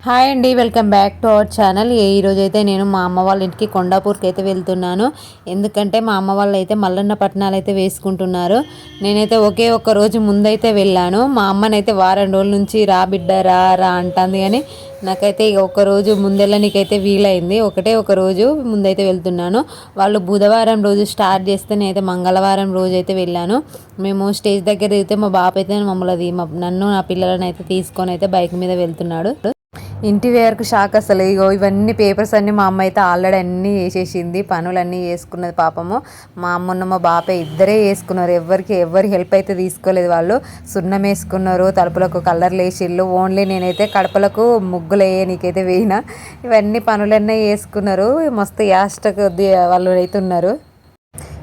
Hi అండి, welcome back to our channel. ఈరోజు అయితే నేను మా అమ్మ వాళ్ళ ఇంటికి కొండాపూర్కి అయితే వెళ్తున్నాను. ఎందుకంటే మా అమ్మ వాళ్ళు అయితే మల్లన్న పట్నాలు అయితే వేసుకుంటున్నారు. నేనైతే ఒక్క రోజు ముందైతే వెళ్ళాను. మా అమ్మనైతే వారం రోజుల నుంచి రా బిడ్డ రా రా అంటుంది, కానీ నాకైతే ఇక ఒక్కరోజు ముందెళ్ళనికైతే వీలైంది. ఒక రోజు ముందైతే వెళ్తున్నాను. వాళ్ళు బుధవారం రోజు స్టార్ట్ చేస్తే నేనైతే మంగళవారం రోజు అయితే వెళ్ళాను. మేము స్టేజ్ దగ్గర అయితే మా బాబు అయితే మమ్మల్ని నన్ను నా పిల్లలను అయితే తీసుకొని అయితే బైక్ మీద వెళ్తున్నాడు. ఇంటి వేర్కు షాక్ అసలు. ఇగో ఇవన్నీ పేపర్స్ అన్నీ మా అమ్మ అయితే ఆల్రెడీ అన్నీ వేసేసింది, పనులన్నీ వేసుకున్నది. పాపము మా అమ్మన్న మా బాపే ఇద్దరే వేసుకున్నారు. ఎవరి హెల్ప్ అయితే తీసుకోలేదు. వాళ్ళు సున్నం వేసుకున్నారు, తలుపులకు కలర్లు వేసిళ్ళు. ఓన్లీ నేనైతే కడపలకు ముగ్గులు నీకైతే వేయినా. ఇవన్నీ పనులన్నీ వేసుకున్నారు. మస్తు యాస్టకు వాళ్ళు అయితే ఉన్నారు.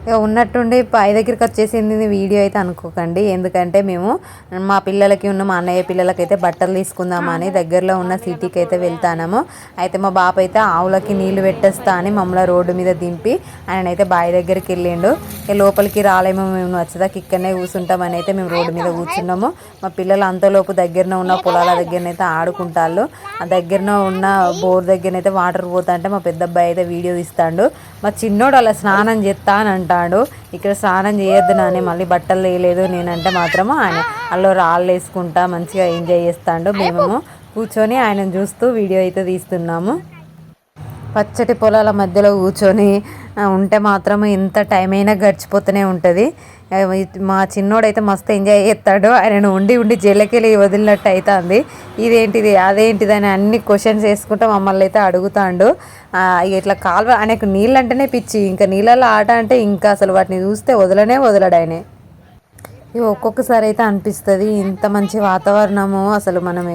ఇక ఉన్నట్టుండి పై దగ్గరికి వచ్చేసింది వీడియో అయితే అనుకోకండి. ఎందుకంటే మేము మా పిల్లలకి మా అన్నయ్య పిల్లలకైతే బట్టలు తీసుకుందామని దగ్గరలో ఉన్న సిటీకి అయితే వెళ్తాము. అయితే మా బాబు అయితే ఆవులకి నీళ్లు పెట్టేస్తా అని మమ్మల్ని రోడ్డు మీద దింపి ఆయన అయితే బావి దగ్గరికి వెళ్ళిండు. లోపలికి రాలేమో, మేము వచ్చేదాకా ఇక్కడనే కూర్చుంటామని అయితే మేము రోడ్డు మీద కూర్చున్నాము. మా పిల్లలు అంతలోపు దగ్గరనే ఉన్న పొలాల దగ్గరనైతే ఆడుకుంటారు. ఆ దగ్గరలో ఉన్న బోర్ దగ్గరనైతే వాటర్ పోతా అంటే మా పెద్ద అబ్బాయి అయితే వీడియో తీస్తాడు. మా చిన్నోడు అలా స్నానం చేస్తా అని అంటాడు. ఇక్కడ స్నానం చేయొద్దు నాని, మళ్ళీ బట్టలు వేయలేదు నేనంటే మాత్రము ఆయన అల్లో రాళ్ళు వేసుకుంటా మంచిగా ఎంజాయ్ చేస్తాడు. మేము కూర్చొని ఆయనను చూస్తూ వీడియో అయితే తీస్తున్నాము. పచ్చటి పొలాల మధ్యలో కూర్చొని ఉంటే మాత్రం ఎంత టైం అయినా గడిచిపోతూనే ఉంటుంది. మా చిన్నోడైతే మస్తు ఎంజాయ్ చేస్తాడు. ఆయనను ఉండి జల్లకెళ్ళి వదిలినట్టు అవుతుంది. ఇదేంటిది అదేంటిది అని అన్ని క్వశ్చన్స్ వేసుకుంటూ మమ్మల్ని అయితే అడుగుతాడు. ఇట్లా కాలువ ఆయనకు నీళ్ళు అంటేనే పిచ్చి, ఇంకా నీళ్ళల్లో ఆట అంటే ఇంకా అసలు వాటిని చూస్తే వదలడు ఆయనే. ఇవి ఒక్కొక్కసారి అయితే అనిపిస్తుంది ఇంత మంచి వాతావరణము అసలు మనం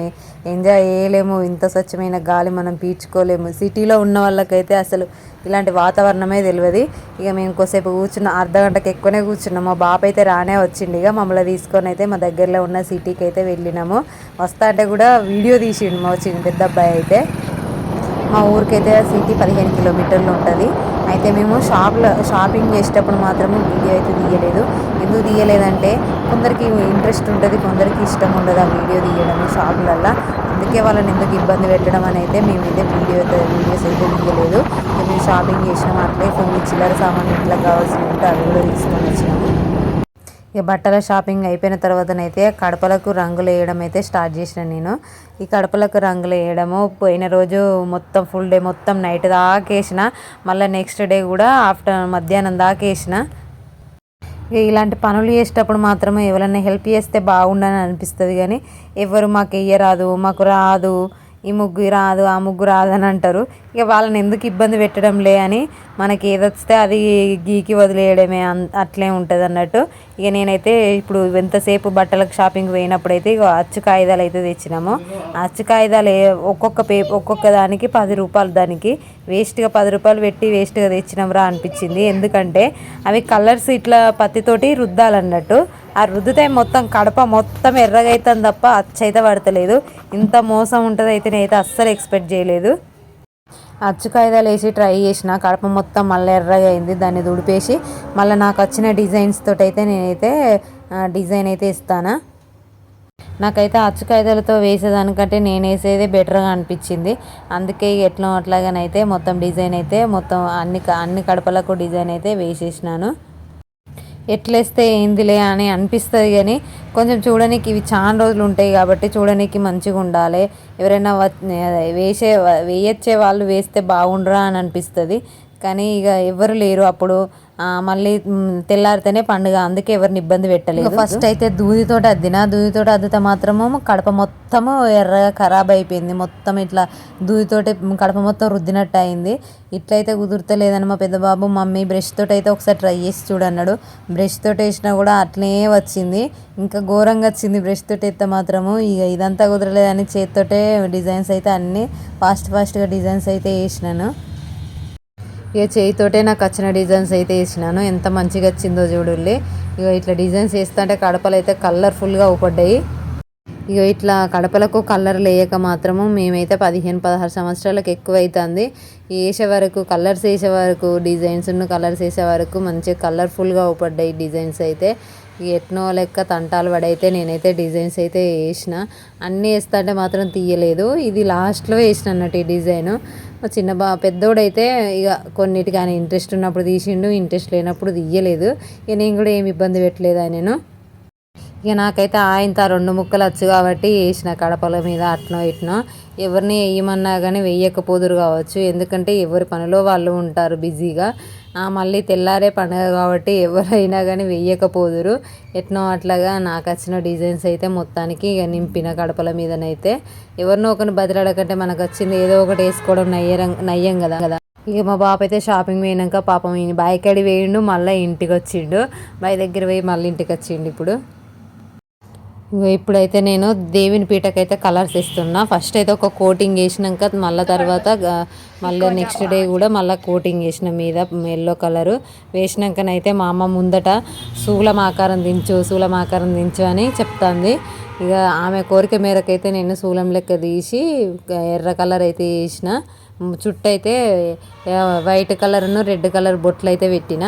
ఎంజాయ్ చేయలేము, ఇంత స్వచ్ఛమైన గాలి మనం పీల్చుకోలేము. సిటీలో ఉన్న వాళ్ళకైతే అసలు ఇలాంటి వాతావరణమే తెలియదు. ఇక మేము కొద్దిసేపు కూర్చున్న అర్ధగంటకు ఎక్కువనే కూర్చున్నాము. మా బాబు అయితే రానే వచ్చిండు. ఇక మమ్మల్ని తీసుకొని అయితే మా దగ్గరలో ఉన్న సిటీకి అయితే వెళ్ళినాము. వస్తా అంటే కూడా వీడియో తీసిండు మా పెద్ద అబ్బాయి అయితే. మా ఊరికైతే సిటీ 15 కిలోమీటర్లు ఉంటుంది. అయితే మేము షాపింగ్ చేసేటప్పుడు మాత్రము వీడియో అయితే తీయలేదు. ఎందుకు తీయలేదంటే కొందరికి ఇంట్రెస్ట్ ఉంటుంది, కొందరికి ఇష్టం ఉండదు ఆ వీడియో తీయడం షాపులల్లో. అందుకే వాళ్ళని ఎందుకు ఇబ్బంది పెట్టడం అని అయితే మేమైతే వీడియోస్ అయితే తీయలేదు. మేము షాపింగ్ చేసినాము. అట్లే కొన్ని చిల్లర సామాన్లు ఇంట్లోకి కావాల్సి ఉంటే అవి కూడా తీసుకొని వచ్చినాము. ఇక బట్టల షాపింగ్ అయిపోయిన తర్వాతనైతే కడపలకు రంగులు వేయడం అయితే స్టార్ట్ చేసిన నేను. ఈ కడపలకు రంగులు వేయడము పోయిన రోజు మొత్తం ఫుల్ డే మొత్తం నైట్ దాకా వేసిన, మళ్ళీ నెక్స్ట్ డే కూడా మధ్యాహ్నం దాకా వేసిన. ఇలాంటి పనులు చేసేటప్పుడు మాత్రమే ఎవరైనా హెల్ప్ చేస్తే బాగుండని అనిపిస్తుంది, కానీ ఎవరు మాకు వేయరాదు, మాకు రాదు, ఈ ముగ్గు రాదు ఆ ముగ్గు రాదు అని అంటారు. ఇక వాళ్ళని ఎందుకు ఇబ్బంది పెట్టడంలే అని మనకి ఏదొస్తే అది గీకి వదిలేయడమే, అట్లే ఉంటుంది అన్నట్టు. ఇక నేనైతే ఇప్పుడు ఎంతసేపు బట్టలకు షాపింగ్ పోయినప్పుడైతే ఇక అచ్చు కాగితాలు అయితే తెచ్చినాము. అచ్చు కాగితాలు ఒక్కొక్క దానికి 10 రూపాయలు, దానికి వేస్ట్గా 10 రూపాయలు పెట్టి వేస్ట్గా తెచ్చినాంరా అనిపించింది. ఎందుకంటే అవి కలర్స్ ఇట్లా పత్తితోటి రుద్దాలన్నట్టు. ఆ రుద్దితే మొత్తం కడప మొత్తం ఎర్రగా అవుతుంది తప్ప అచ్చయితే పడతలేదు. ఇంత మోసం ఉంటుంది అయితే నేనైతే అస్సలు ఎక్స్పెక్ట్ చేయలేదు. అచ్చు కాగితాలు వేసి ట్రై చేసిన, కడప మొత్తం మళ్ళీ ఎర్రగా అయింది. దాన్ని దుడిపేసి మళ్ళీ నాకు వచ్చిన డిజైన్స్ తోటి అయితే నేనైతే డిజైన్ అయితే ఇస్తాను. నాకైతే అచ్చు కాగితాలతో వేసేదానికంటే నేను వేసేదే బెటర్గా అనిపించింది. అందుకే ఎట్లా అట్లాగనైతే మొత్తం డిజైన్ అయితే మొత్తం అన్ని కడపలకు డిజైన్ అయితే వేసేసినాను. ఎట్లేస్తే ఏందిలే అని అనిపిస్తుంది, కానీ కొంచెం చూడడానికి ఇవి చాలా రోజులు ఉంటాయి కాబట్టి చూడడానికి మంచిగా ఉండాలి. ఎవరైనా వేయచ్చే వాళ్ళు వేస్తే బాగుండరా అని అనిపిస్తుంది. కానీ ఇక ఎవరు లేరు అప్పుడు. మళ్ళీ తెల్లారితేనే పండుగ, అందుకే ఎవరిని ఇబ్బంది పెట్టలేదు. ఫస్ట్ అయితే దూదితోటి అద్దితే మాత్రము కడప మొత్తము ఎర్రగా ఖరాబ్ అయిపోయింది. మొత్తం ఇట్లా దూదితోటి కడప మొత్తం రుద్దినట్టు అయింది. ఇట్లయితే కుదురుతలేదని మా పెద్ద బాబు మమ్మీ బ్రష్ తోటి అయితే ఒకసారి ట్రై చేసి చూడన్నాడు. బ్రష్ తోటి వేసినా కూడా అట్లే వచ్చింది, ఇంకా ఘోరంగా వచ్చింది బ్రష్ తోటి అయితే మాత్రము. ఇక ఇదంతా కుదరలేదని చేతితోటే డిజైన్స్ అయితే అన్నీ ఫాస్ట్గా డిజైన్స్ అయితే వేసినాను. ఇక చేయితోటే నాకు వచ్చిన డిజైన్స్ అయితే వేసినాను. ఎంత మంచిగా వచ్చిందో చూడుల్లి. ఇక ఇట్లా డిజైన్స్ వేస్తా అంటే కడపలు అయితే కలర్ఫుల్గా ఊపడ్డాయి. ఇక ఇట్లా కడపలకు కలర్లు వేయక మాత్రము మేమైతే 15-16 సంవత్సరాలకు ఎక్కువ అవుతుంది. కలర్స్ వేసే వరకు డిజైన్స్ కలర్స్ వేసే వరకు మంచిగా కలర్ఫుల్గా ఊపడ్డాయి డిజైన్స్ అయితే. ఎట్నో లెక్క తంటాలు పడైతే నేనైతే డిజైన్స్ అయితే వేసిన. అన్నీ వేస్తుంటే మాత్రం తీయలేదు. ఇది లాస్ట్లో వేసిన అన్నట్టు ఈ డిజైను. పెద్దోడైతే ఇక కొన్నిటికి ఆయన ఇంట్రెస్ట్ ఉన్నప్పుడు తీసిండు, ఇంట్రెస్ట్ లేనప్పుడు తీయలేదు. ఇక నేను కూడా ఏమి ఇబ్బంది పెట్టలేదు ఆయనను. ఇక నాకైతే ఆయంత 2 ముక్కలు వచ్చు కాబట్టి వేసిన కడపల మీద అట్నో ఇట్నో. ఎవరిని వేయమన్నా కానీ వేయకపోదురు కావచ్చు, ఎందుకంటే ఎవరి పనిలో వాళ్ళు ఉంటారు బిజీగా. మళ్ళీ తెల్లారే పండుగ కాబట్టి ఎవరైనా కానీ వేయకపోదురు. ఎట్నో అట్లాగా నాకు వచ్చిన డిజైన్స్ అయితే మొత్తానికి ఇక నింపిన కడపల మీదనైతే. ఎవరినో ఒకరిని బదిలాడకంటే మనకు వచ్చింది ఏదో ఒకటి వేసుకోవడం నయ్యం కదా. ఇక మా బాబు అయితే షాపింగ్ పోయినాక పాపం బాయ్ కాడి వేయిండు, మళ్ళీ ఇంటికి వచ్చిండు. బాయ్ దగ్గర పోయి మళ్ళీ ఇంటికి వచ్చిండు. ఇప్పుడైతే నేను దేవుని పీటకైతే కలర్స్ ఇస్తున్నా. ఫస్ట్ అయితే ఒక కోటింగ్ వేసినాక మళ్ళీ తర్వాత మళ్ళీ నెక్స్ట్ డే కూడా మళ్ళీ కోటింగ్ వేసిన మీద ఎల్లో కలరు వేసినాకనైతే మా అమ్మ ముందట శూలం ఆకారం దించు అని చెప్తాంది. ఇక ఆమె కోరిక మేరకైతే నేను శూలం లెక్క తీసి ఎర్ర కలర్ అయితే వేసిన. చుట్టూ అయితే వైట్ కలర్ను రెడ్ కలర్ బొట్లు అయితే పెట్టిన.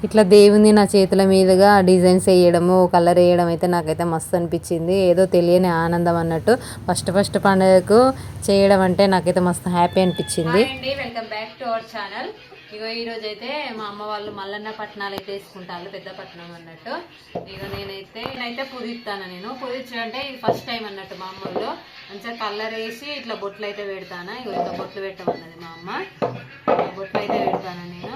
ఇట్లా దేవుని నా చేతుల మీదుగా డిజైన్స్ వేయడము, కలర్ వేయడం అయితే నాకైతే మస్తు అనిపించింది. ఏదో తెలియని ఆనందం అన్నట్టు. ఫస్ట్ పండుగకు చేయడం అంటే నాకైతే మస్తు హ్యాపీ అనిపించింది. Welcome back to our channel. ఈరోజు అయితే మా అమ్మ వాళ్ళు మల్లన్న పట్నాలు అయితే వేసుకుంటారు, పెద్ద పట్నం అన్నట్టు. నేనైతే పుదిస్తాను. నేను పుదించడంటే ఇది ఫస్ట్ టైం అన్నట్టు. మా అమ్మలో మంచిగా కలర్ వేసి ఇట్లా బొట్లు అయితే పెడతాను. ఇట్లా బొట్లు పెట్టమన్నది మా అమ్మ. బొట్లు అయితే పెడతాను నేను.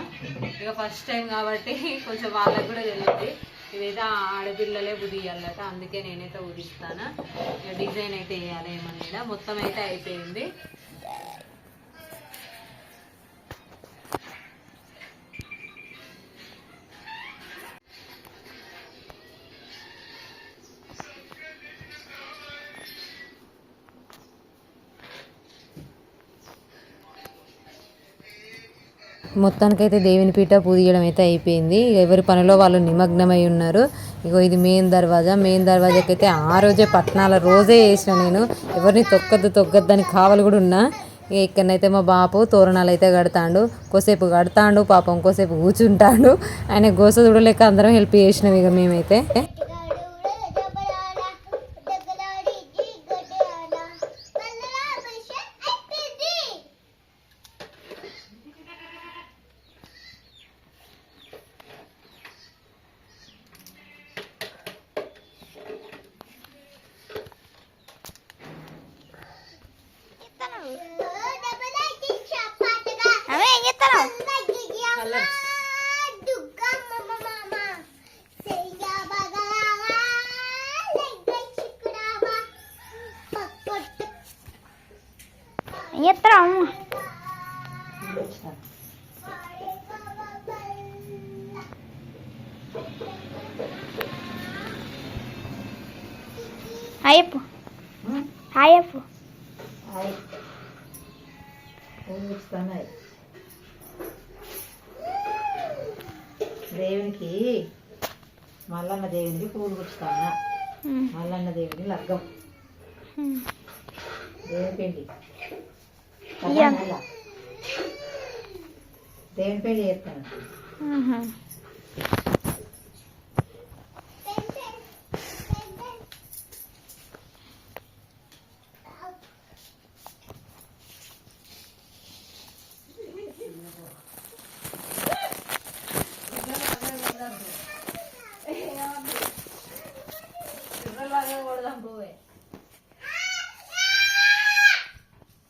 ఇక ఫస్ట్ టైం కాబట్టి కొంచెం వాళ్ళకు కూడా తెలియదు. ఇదైతే ఆడపిల్లలే ఉదియాలట, అందుకే నేనైతే ఉదిస్తాను. డిజైన్ అయితే వేయాలి ఏమన్నా. మొత్తం అయితే అయిపోయింది. మొత్తానికైతే దేవుని పీట పూజియడం అయితే అయిపోయింది. ఎవరి పనిలో వాళ్ళు నిమగ్నమై ఉన్నారు. ఇది మెయిన్ దర్వాజాకైతే ఆ రోజే పట్నాల రోజే వేసిన నేను. ఎవరిని తొక్కద్దని కావాలి కూడా ఉన్నా. ఇక్కడనైతే మా బాపు తోరణాలు అయితే కడతాడు. కోసేపు కడతాడు పాపం, కోసేపు కూర్చుంటాడు. ఆయన గోస చూడలేక అందరం హెల్ప్ చేసినాం ఇక మేమైతే. అయ్యప్ప అయ్యప్ప దేవునికి మల్లన్న దేవునికి పూలు గుచ్చుతాను. మల్లన్న దేవుని లగ్గం దేవుని పెళ్లి దేవుని పెళ్లి చేస్తాను.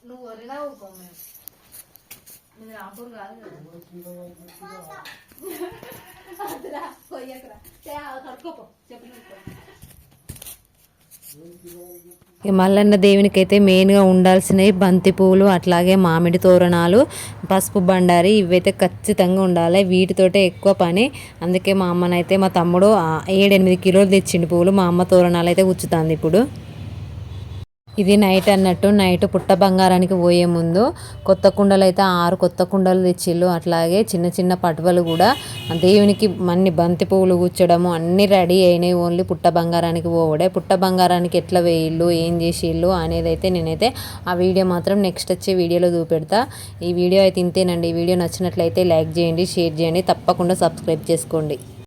నువ్వు వరిలా ఊకో, మేము రాపూర్ కాదు కదా కొయ్యకరా కడుకోపో చెప్పు. మల్లన్న దేవునికి అయితే మెయిన్గా ఉండాల్సినవి బంతి పూలు, అట్లాగే మామిడి తోరణాలు, పసుపు బండారి. ఇవైతే ఖచ్చితంగా ఉండాలి. వీటితోటే ఎక్కువ పని. అందుకే మా అమ్మనైతే మా తమ్ముడు 7-8 కిలోలు తెచ్చిండు పూలు. మా అమ్మ తోరణాలు అయితే గుచ్చుతుంది ఇప్పుడు. ఇది నైట్ అన్నట్టు. నైట్ పుట్ట బంగారానికి పోయే ముందు కొత్త కుండలు అయితే 6 కొత్త కుండలు తెచ్చిళ్ళు. అట్లాగే చిన్న చిన్న పటువలు కూడా దేవునికి అన్ని బంతి పువ్వులు కూర్చోడము అన్నీ రెడీ అయినాయి. ఓన్లీ పుట్ట బంగారానికి పోవడే. పుట్ట బంగారానికి ఎట్లా వేయిళ్ళు, ఏం చేసిళ్ళు అనేది అయితే నేనైతే ఆ వీడియో మాత్రం నెక్స్ట్ వచ్చే వీడియోలో చూపెడతా. ఈ వీడియో అయితే ఇంతేనండి. ఈ వీడియో నచ్చినట్లయితే లైక్ చేయండి, షేర్ చేయండి, తప్పకుండా సబ్స్క్రైబ్ చేసుకోండి.